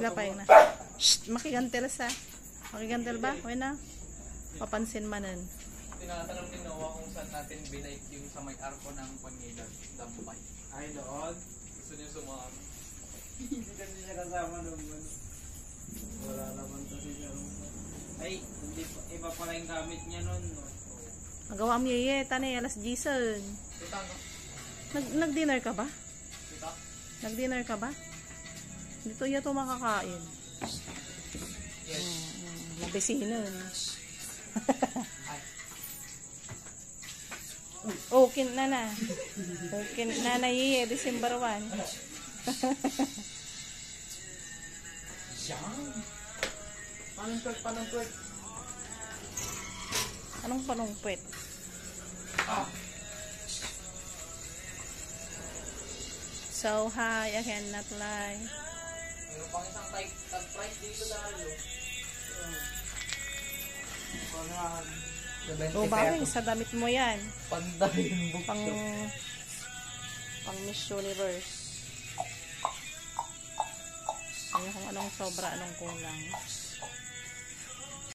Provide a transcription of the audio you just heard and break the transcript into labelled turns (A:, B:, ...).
A: Hilapay na. Shh! Makigantel sa. Makigantel ba? Okay na. Papansin manan.
B: Tinatanong ni Noah kung saan natin binake yung sa may arko ng Pangilan, Dampay.
C: Ay, doon.
B: Gusto niyo sumama?
C: Hindi kasi siya kasama naman. Wala naman kasi siya. Ay, hindi pa, iba pala yung gamit niya nun. No?
A: Magawa mo yeye, tanay, alas Jason.
B: Kita, no?
A: Nag-dinner ka ba?
B: Kita?
A: Nag-dinner ka ba? Dito yato makakain.
B: Yes.
A: Mabisinan.
B: Ay.
A: Okay na na. Okay na na yeye, December 1.
B: Yan. Panong kwek.
A: Anong panungpit?
B: Ah.
A: So high, I cannot lie.
B: Mayroon pang isang tag price dito dahil.
A: O bakit sa damit mo yan?
B: Panday yung book.
A: Pang Miss Universe. Ano kung anong sobra, anong kulang.